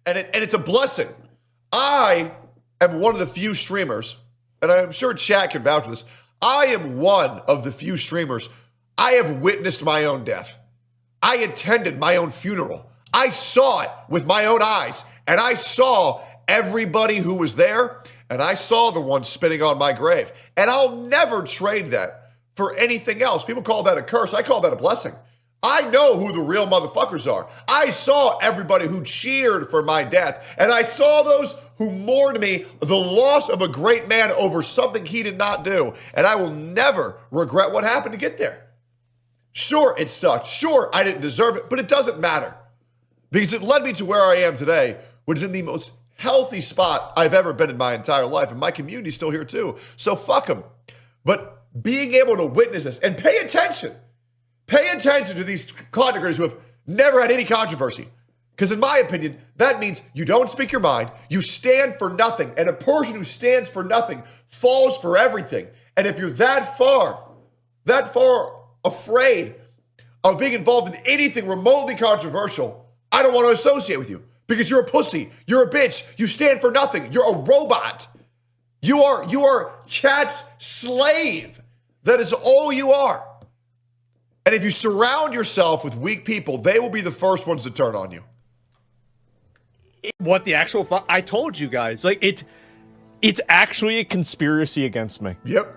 And it's a blessing. I am one of the few streamers, and I'm sure chat can vouch for this. I am one of the few streamers. I have witnessed my own death. I attended my own funeral. I saw it with my own eyes, and I saw everybody who was there, and I saw the one spitting on my grave. And I'll never trade that for anything else. People call that a curse. I call that a blessing. I know who the real motherfuckers are. I saw everybody who cheered for my death, and I saw those who mourned me, the loss of a great man over something he did not do, and I will never regret what happened to get there. Sure, it sucked. Sure, I didn't deserve it, but it doesn't matter because it led me to where I am today, which is in the most healthy spot I've ever been in my entire life, and my community's still here too, so fuck them. But being able to witness this and pay attention to these content creators who have never had any controversy. Because in my opinion, that means you don't speak your mind, you stand for nothing, and a person who stands for nothing falls for everything. And if you're that far afraid of being involved in anything remotely controversial, I don't want to associate with you. Because you're a pussy, you're a bitch, you stand for nothing, you're a robot. You are chat's slave. That is all you are. And if you surround yourself with weak people, they will be the first ones to turn on you. What the actual fuck? I told you guys, like it's actually a conspiracy against me. Yep.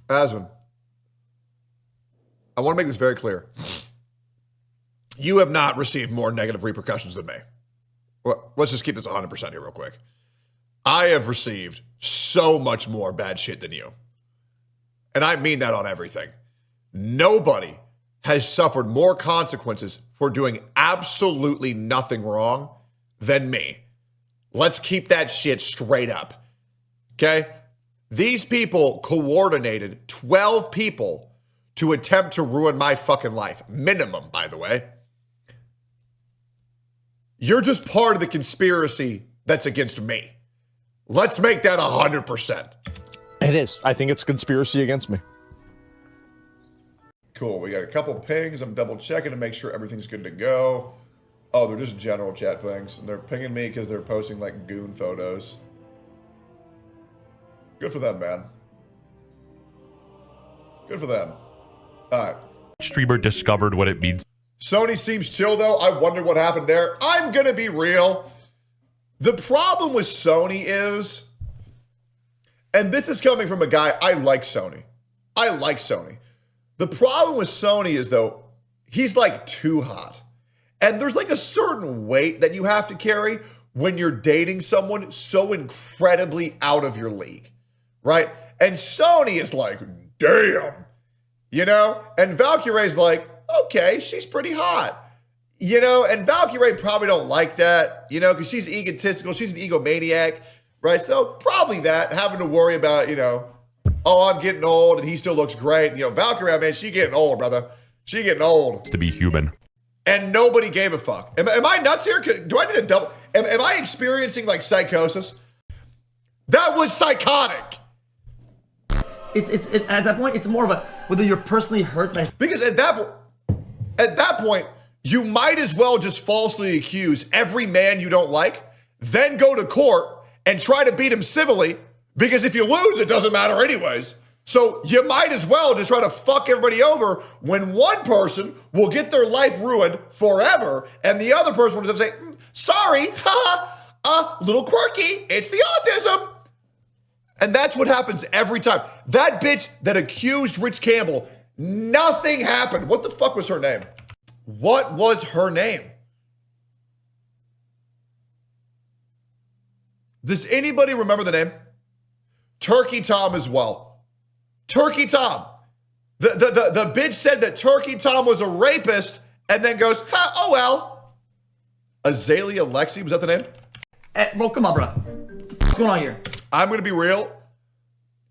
Asmon, I want to make this very clear. You have not received more negative repercussions than me. Well, let's just keep this 100% here real quick. I have received so much more bad shit than you. And I mean that on everything. Nobody has suffered more consequences for doing absolutely nothing wrong than me. Let's keep that shit straight up. Okay? These people coordinated 12 people to attempt to ruin my fucking life. Minimum, by the way. You're just part of the conspiracy that's against me. Let's make that 100%. It is. I think it's a conspiracy against me. Cool. We got a couple pings. I'm double checking to make sure everything's good to go. Oh, they're just general chat pings. And they're pinging me because they're posting like goon photos. Good for them, man. Good for them. All right. Streamer discovered what it means. Sony seems chill though. I wonder what happened there. I'm going to be real. The problem with Sony is, and this is coming from a guy, I like Sony. I like Sony. The problem with Sony is though, he's like too hot. And there's like a certain weight that you have to carry when you're dating someone so incredibly out of your league, right? And Sony is like, damn, you know? And Valkyrie's like, okay, she's pretty hot. You know, and Valkyrie probably don't like that, you know, because she's egotistical. She's an egomaniac, right? So probably that, having to worry about, you know, oh, I'm getting old and he still looks great. You know, Valkyrie, man, she getting old, brother. She getting old. To be human. And nobody gave a fuck. Am I nuts here? Do I need a double? Am I experiencing like psychosis? That was psychotic. It's at that point, it's more of a whether you're personally hurt by. Because at that point, you might as well just falsely accuse every man you don't like, then go to court and try to beat him civilly, because if you lose, it doesn't matter anyways. So you might as well just try to fuck everybody over when one person will get their life ruined forever and the other person will just say, sorry, little quirky, it's the autism. And that's what happens every time. That bitch that accused Rich Campbell, nothing happened. What the fuck was her name? What was her name? Does anybody remember the name? Turkey Tom as well. Turkey Tom. The bitch said that Turkey Tom was a rapist and then goes, oh well. Azalea Lexi, was that the name? Bro, come on, bro. What's going on here? I'm going to be real.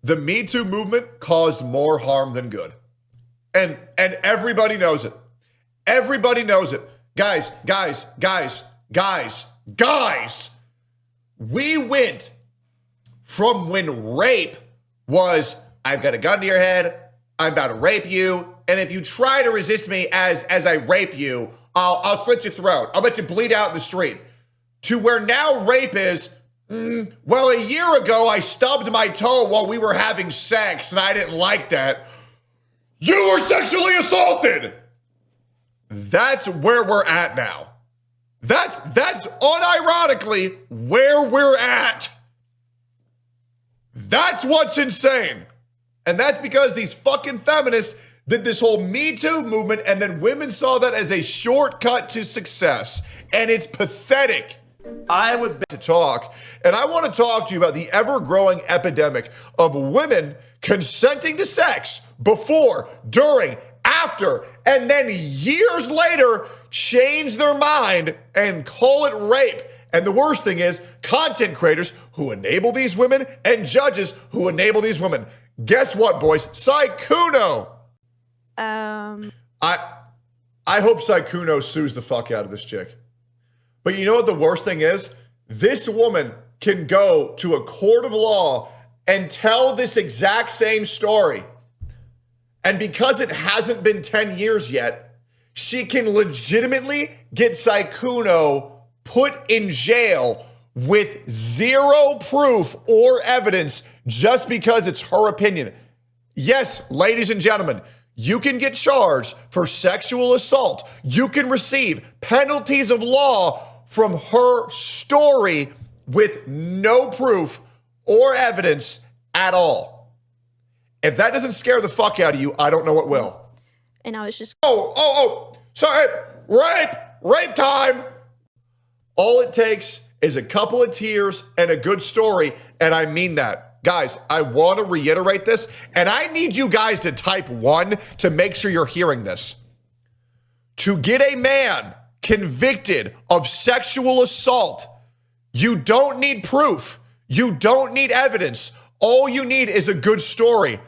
The Me Too movement caused more harm than good. And everybody knows it. Everybody knows it. Guys. We went from when rape was, I've got a gun to your head, I'm about to rape you, and if you try to resist me as I rape you, I'll slit your throat. I'll let you bleed out in the street. to where now rape is, well, a year ago I stubbed my toe while we were having sex and I didn't like that. You were sexually assaulted. That's where we're at now. That's unironically where we're at. That's what's insane. And that's because these fucking feminists did this whole Me Too movement, and then women saw that as a shortcut to success. And it's pathetic. I would bet To talk, and I want to talk to you about the ever-growing epidemic of women consenting to sex before, during, after, and then years later change their mind and call it rape. And the worst thing is content creators who enable these women and judges who enable these women. Guess what, boys? Saikuno. I hope Saikuno sues the fuck out of this chick. But you know what the worst thing is? This woman can go to a court of law and tell this exact same story. And because it hasn't been 10 years yet, she can legitimately get Saikuno put in jail with zero proof or evidence just because it's her opinion. Yes, ladies and gentlemen, you can get charged for sexual assault. You can receive penalties of law from her story with no proof or evidence at all. If that doesn't scare the fuck out of you, I don't know what will. And I was just... Sorry, rape time. All it takes is a couple of tears and a good story, and I mean that. Guys, I want to reiterate this, and I need you guys to type 1 to make sure you're hearing this. To get a man convicted of sexual assault, you don't need proof. You don't need evidence. All you need is a good story.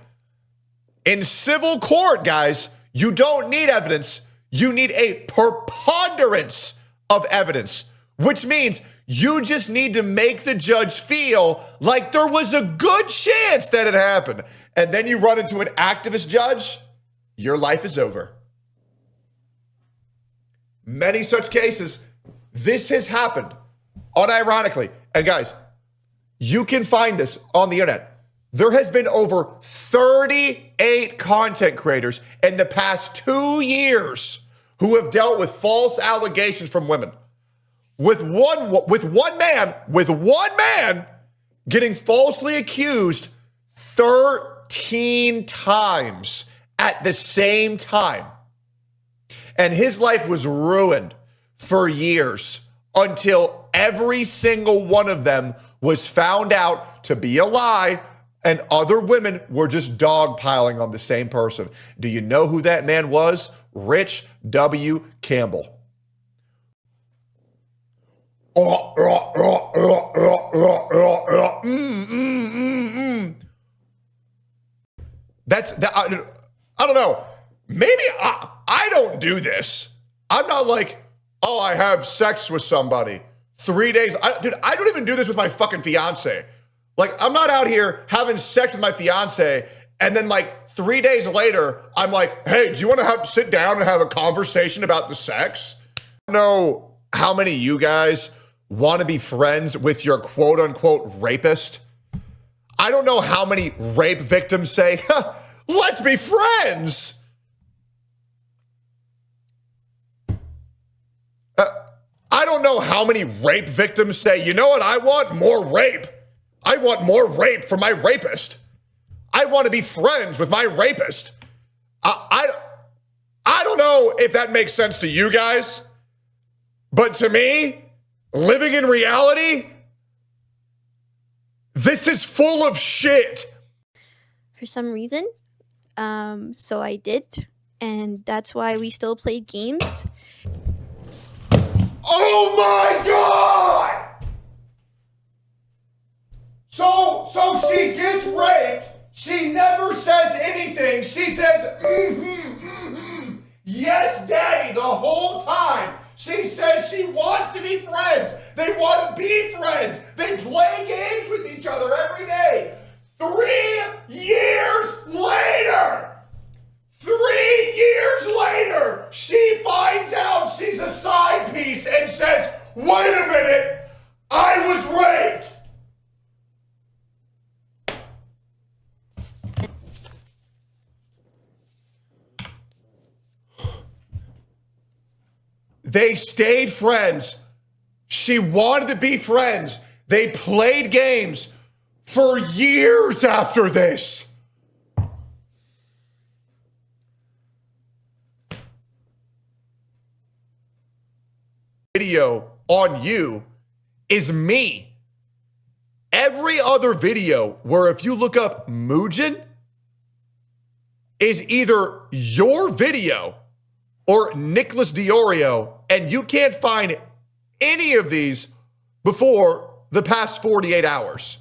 In civil court, guys, you don't need evidence. You need a preponderance of evidence, which means you just need to make the judge feel like there was a good chance that it happened. And then you run into an activist judge, your life is over. Many such cases, this has happened, unironically. And guys, you can find this on the internet. There has been over 38 content creators in the past 2 years who have dealt with false allegations from women. With one man getting falsely accused 13 times at the same time. And his life was ruined for years until every single one of them was found out to be a lie, and other women were just dogpiling on the same person. Do you know who that man was? Rich W. Campbell. That's that. I don't know. Maybe I don't do this. I'm not like, oh, I have sex with somebody 3 days. Dude, I don't even do this with my fucking fiance. Like, I'm not out here having sex with my fiance and then like 3 days later, I'm like, hey, do you want to sit down and have a conversation about the sex? I don't know how many of you guys want to be friends with your quote unquote rapist. I don't know how many rape victims say, let's be friends. I don't know how many rape victims say, you know what, I want more rape. I want more rape from my rapist. I want to be friends with my rapist. I don't know if that makes sense to you guys, but to me, living in reality, this is full of shit. For some reason. So I did. And that's why we still played games. Oh my God! So she gets raped. She never says anything. She says, yes, daddy, the whole time. She says she wants to be friends. They want to be friends. They play games with each other every day. 3 years later, 3 years later, she finds out she's a side piece and says, wait a minute, They stayed friends. She wanted to be friends. They played games for years after this. Video on you is me. Every other video where if you look up Mugen is either your video or Nicholas Diorio, and you can't find any of these before the past 48 hours.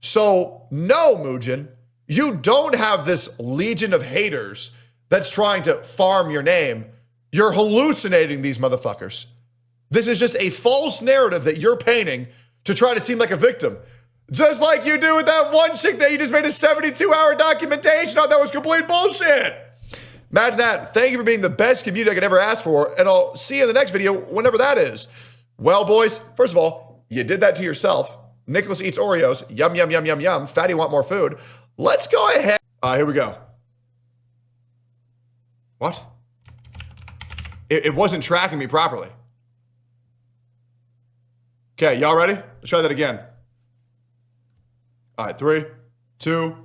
So no, Mugen, you don't have this legion of haters that's trying to farm your name. You're hallucinating these motherfuckers. This is just a false narrative that you're painting to try to seem like a victim. Just like you do with that one chick that you just made a 72-hour documentation on that was complete bullshit. Imagine that. Thank you for being the best community I could ever ask for, and I'll see you in the next video, whenever that is. Well, boys, first of all, you did that to yourself. Nicholas eats Oreos. Yum, yum, yum, yum, yum. Fatty want more food. Let's go ahead. Here we go. What? It wasn't tracking me properly. Okay, y'all ready? Let's try that again. All right, 3, 2,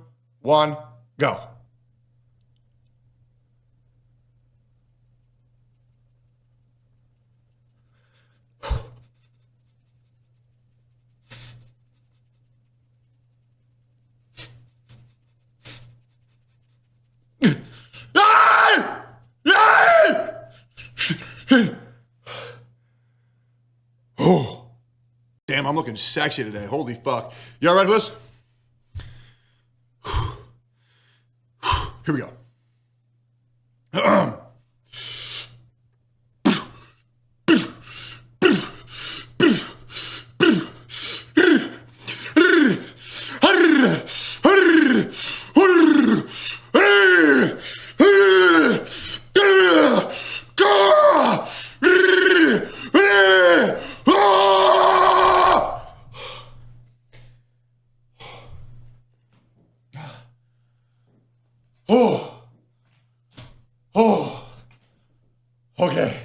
1, go. Oh, damn, I'm looking sexy today. Holy fuck. Y'all ready for this? Here we go. Oh. Okay.